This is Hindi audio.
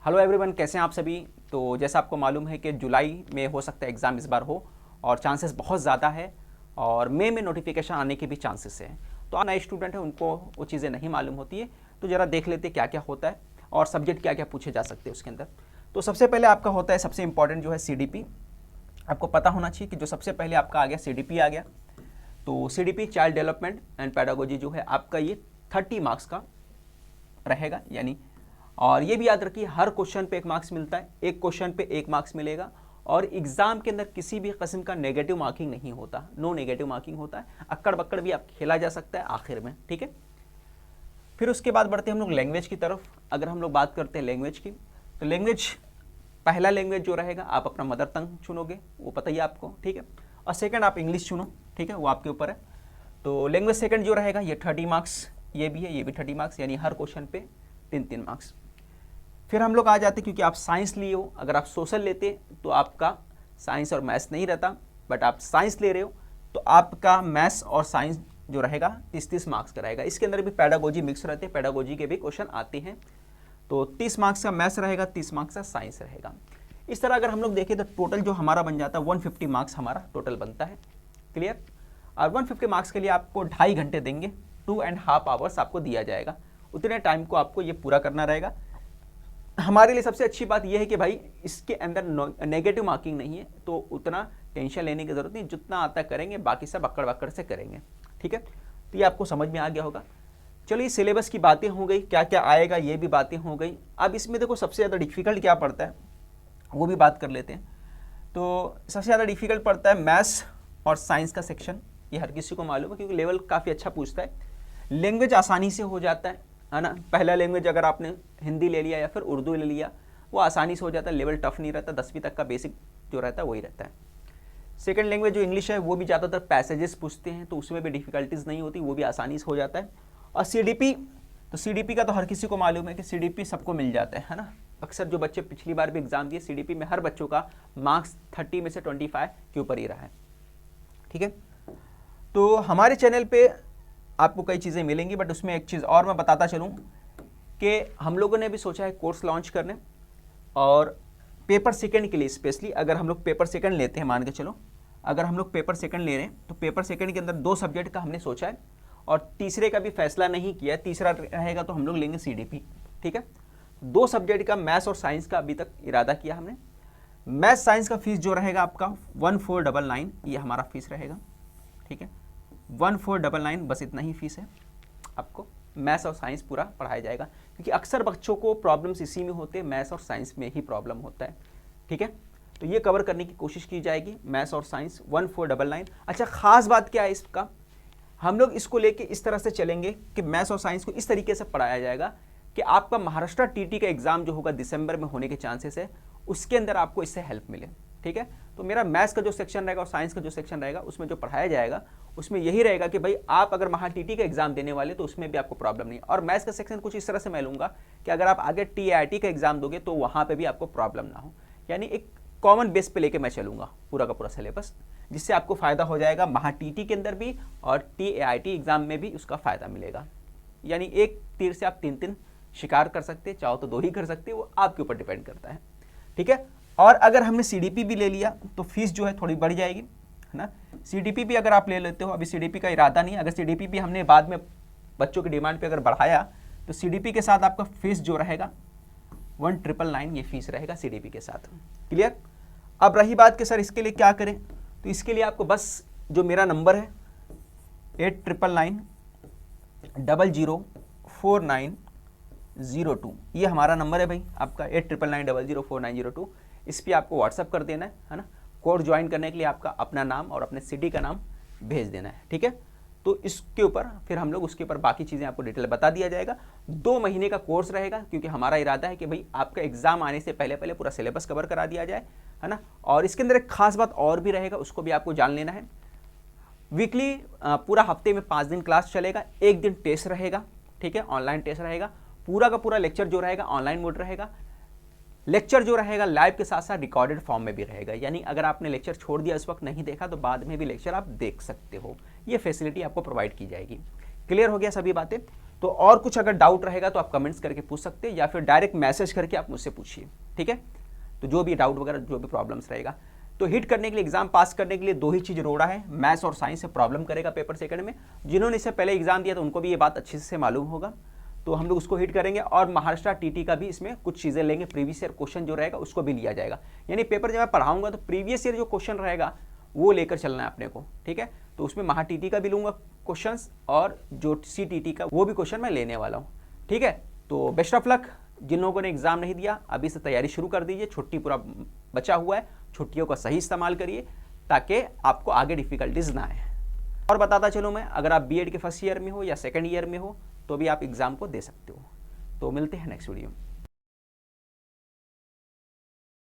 हेलो एवरीवन, कैसे हैं आप सभी। तो जैसा आपको मालूम है कि जुलाई में हो सकता है एग्ज़ाम इस बार हो और चांसेस बहुत ज़्यादा है और मई में नोटिफिकेशन आने के भी चांसेस हैं। तो नए स्टूडेंट हैं, उनको वो चीज़ें नहीं मालूम होती है। तो ज़रा देख लेते हैं क्या क्या होता है और सब्जेक्ट क्या क्या पूछे जा सकते हैं उसके अंदर। तो सबसे पहले आपका होता है सबसे इंपॉर्टेंट जो है CDP। आपको पता होना चाहिए कि जो सबसे पहले आपका आ गया CDP आ गया। तो CDP child development and pedagogy जो है आपका ये 30 मार्क्स का रहेगा यानी। और ये भी याद रखिए हर क्वेश्चन पे 1 मार्क्स मिलता है, एक क्वेश्चन पे 1 मार्क्स मिलेगा और एग्जाम के अंदर किसी भी किस्म का नेगेटिव मार्किंग नहीं होता, नो नेगेटिव मार्किंग होता है। अक्कड़ बक्कड़ भी आप खेला जा सकता है आखिर में, ठीक है। फिर उसके बाद बढ़ते हैं हम लोग लैंग्वेज की तरफ। अगर हम लोग बात करते हैं लैंग्वेज की, तो लैंग्वेज पहला लैंग्वेज जो रहेगा आप अपना मदर टंग चुनोगे, वो पता ही आपको, ठीक है। और सेकंड आप इंग्लिश चुनो, ठीक है, वो आपके ऊपर है। तो लैंग्वेज सेकंड जो रहेगा ये 30 मार्क्स, ये भी है, ये भी 30 मार्क्स, यानी हर क्वेश्चन पे 3-3 मार्क्स। फिर हम लोग आ जाते क्योंकि आप साइंस लिए हो, अगर आप सोशल लेते तो आपका साइंस और मैथ्स नहीं रहता, बट आप साइंस ले रहे हो तो आपका मैथ्स और साइंस जो रहेगा 30-30 मार्क्स का रहेगा। इसके अंदर भी पैडागोजी मिक्स रहते हैं, पैडागोजी के भी क्वेश्चन आते हैं। तो 30 मार्क्स का मैथ्स रहेगा, 30 मार्क्स का साइंस रहेगा। इस तरह अगर हम लोग देखें तो टोटल जो हमारा बन जाता है 150 मार्क्स हमारा टोटल बनता है। क्लियर। और 150 मार्क्स के लिए आपको 2.5 घंटे देंगे, 2.5 आवर्स आपको दिया जाएगा। उतने टाइम को आपको ये पूरा करना रहेगा। हमारे लिए सबसे अच्छी बात यह है कि भाई इसके अंदर नेगेटिव मार्किंग नहीं है, तो उतना टेंशन लेने की जरूरत नहीं, जितना आता करेंगे, बाकी सब अक्कड़ बक्कड़ से करेंगे, ठीक है। तो ये आपको समझ में आ गया होगा। चलिए सिलेबस की बातें हो गई, क्या क्या आएगा ये भी बातें हो गई। अब इसमें देखो सबसे ज़्यादा डिफिकल्ट क्या पड़ता है वो भी बात कर लेते हैं। तो सबसे ज़्यादा डिफिकल्ट पड़ता है मैथ्स और साइंस का सेक्शन, ये हर किसी को मालूम है क्योंकि लेवल काफ़ी अच्छा पूछता है। लैंग्वेज आसानी से हो जाता है ना। पहला लैंग्वेज अगर आपने हिंदी ले लिया या फिर उर्दू ले लिया वो आसानी से हो जाता है, लेवल टफ नहीं रहता, 10वीं तक का बेसिक जो रहता है वही रहता है। सेकंड लैंग्वेज जो इंग्लिश है वो भी ज़्यादातर पैसेजेस पूछते हैं, तो उसमें भी डिफिकल्टीज नहीं होती, वो भी आसानी से हो जाता है। और CDP, तो CDP का तो हर किसी को मालूम है कि CDP सबको मिल जाता है ना। अक्सर जो बच्चे पिछली बार भी एग्जाम दिए CDP में हर बच्चों का मार्क्स 30 में से 25 के ऊपर ही रहा है, ठीक है। तो हमारे चैनल पे आपको कई चीज़ें मिलेंगी, बट उसमें एक चीज़ और मैं बताता चलूँ कि हम लोगों ने भी सोचा है कोर्स लॉन्च करने, और पेपर सेकंड के लिए स्पेशली अगर हम लोग पेपर सेकंड लेते हैं, मान के चलो अगर हम लोग पेपर सेकंड ले रहे हैं तो पेपर सेकंड के अंदर 2 सब्जेक्ट का हमने सोचा है और तीसरे का भी फैसला नहीं किया है, तीसरा रहेगा तो हम लोग लेंगे CDP, ठीक है। 2 सब्जेक्ट का मैथ्स और साइंस का अभी तक इरादा किया हमने। मैथ्स साइंस का फीस जो रहेगा आपका 1499, ये हमारा फीस रहेगा, ठीक है। 1499 बस इतना ही फीस है आपको। मैथ्स और साइंस पूरा पढ़ाया जाएगा क्योंकि अक्सर बच्चों को प्रॉब्लम्स इसी में होते हैं, मैथ्स और साइंस में ही प्रॉब्लम होता है, ठीक है। तो ये कवर करने की कोशिश की जाएगी, मैथ्स और साइंस 1499। अच्छा, खास बात क्या है इसका, हम लोग इसको लेके इस तरह से चलेंगे कि मैथ्स और साइंस को इस तरीके से पढ़ाया जाएगा कि आपका महाराष्ट्र TT का एग्जाम जो होगा दिसंबर में होने के चांसेस है, उसके अंदर आपको इससे हेल्प मिले, ठीक है। तो मेरा मैथ्स का जो सेक्शन रहेगा और साइंस का जो सेक्शन रहेगा उसमें जो पढ़ाया जाएगा उसमें यही रहेगा कि भाई आप अगर महा TT का एग्जाम देने वाले तो उसमें भी आपको प्रॉब्लम नहीं। और मैथ्स का सेक्शन कुछ इस तरह से मैं लूँगा कि अगर आप आगे TIT का एग्जाम दोगे तो वहाँ पर भी आपको प्रॉब्लम ना हो, यानी एक कॉमन बेस पे लेके मैं चलूँगा पूरा का पूरा सिलेबस, जिससे आपको फ़ायदा हो जाएगा महा TT के अंदर भी और TIT एग्ज़ाम में भी उसका फ़ायदा मिलेगा। यानी एक तीर से आप 3-3 शिकार कर सकते हैं, चाहो तो 2 ही कर सकते हैं, वो आपके ऊपर डिपेंड करता है, ठीक है। और अगर हमने CDP भी ले लिया तो फीस जो है थोड़ी बढ़ जाएगी, है ना। CDP भी अगर आप ले लेते हो, अभी CDP का इरादा नहीं है, अगर CDP भी हमने बाद में बच्चों की डिमांड पे अगर बढ़ाया तो CDP के साथ आपका फीस जो रहेगा 1999 ये फीस रहेगा CDP के साथ। क्लियर। अब रही बात कि सर इसके लिए क्या करें, तो इसके लिए आपको बस जो मेरा नंबर है 8999004902, ये हमारा नंबर है भाई आपका 8999004902। इस पर आपको व्हाट्सअप कर देना है ना। कोर्स ज्वाइन करने के लिए आपका अपना नाम और अपने सिटी का नाम भेज देना है, ठीक है। तो इसके ऊपर फिर हम लोग उसके ऊपर बाकी चीज़ें आपको डिटेल बता दिया जाएगा। 2 महीने का कोर्स रहेगा क्योंकि हमारा इरादा है कि भाई आपका एग्जाम आने से पहले पहले पूरा सिलेबस कवर करा दिया जाए, है ना। और इसके अंदर एक खास बात और भी रहेगा, उसको भी आपको जान लेना है। वीकली पूरा हफ्ते में 5 दिन क्लास चलेगा, 1 दिन टेस्ट रहेगा, ठीक है, ऑनलाइन टेस्ट रहेगा। पूरा का पूरा लेक्चर जो रहेगा ऑनलाइन मोड रहेगा। लेक्चर जो रहेगा लाइव के साथ साथ रिकॉर्डेड फॉर्म में भी रहेगा, यानी अगर आपने लेक्चर छोड़ दिया इस वक्त नहीं देखा तो बाद में भी लेक्चर आप देख सकते हो, ये फैसिलिटी आपको प्रोवाइड की जाएगी। क्लियर हो गया सभी बातें। तो और कुछ अगर डाउट रहेगा तो आप कमेंट्स करके पूछ सकते हैं या फिर डायरेक्ट मैसेज करके आप मुझसे पूछिए, ठीक है। तो जो भी डाउट वगैरह जो भी प्रॉब्लम्स रहेगा, तो हिट करने के लिए, एग्जाम पास करने के लिए दो ही चीज़ रोड़ा है, मैथ्स और साइंस से प्रॉब्लम करेगा पेपर सेकंड में। जिन्होंने इससे पहले एग्जाम दिया तो उनको भी ये बात अच्छे से मालूम होगा, तो हम लोग उसको हिट करेंगे। और महाराष्ट्र टीटी का भी इसमें कुछ चीज़ें लेंगे, प्रीवियस ईयर क्वेश्चन जो रहेगा उसको भी लिया जाएगा। यानी पेपर जब मैं पढ़ाऊंगा तो प्रीवियस ईयर जो क्वेश्चन रहेगा वो लेकर चलना है अपने को, ठीक है। तो उसमें महा टीटी का भी लूँगा क्वेश्चंस और जो CTT का वो भी क्वेश्चन मैं लेने वाला हूँ, ठीक है। तो बेस्ट ऑफ लक। जिन लोगों ने एग्जाम नहीं दिया अभी से तैयारी शुरू कर दीजिए, छुट्टी पूरा बचा हुआ है, छुट्टियों का सही इस्तेमाल करिए ताकि आपको आगे डिफिकल्टीज ना आए। और बताता चलूँ मैं, अगर आप BEd के फर्स्ट ईयर में हो या सेकंड ईयर में हो तो भी आप एग्ज़ाम को दे सकते हो। तो मिलते हैं नेक्स्ट वीडियो में।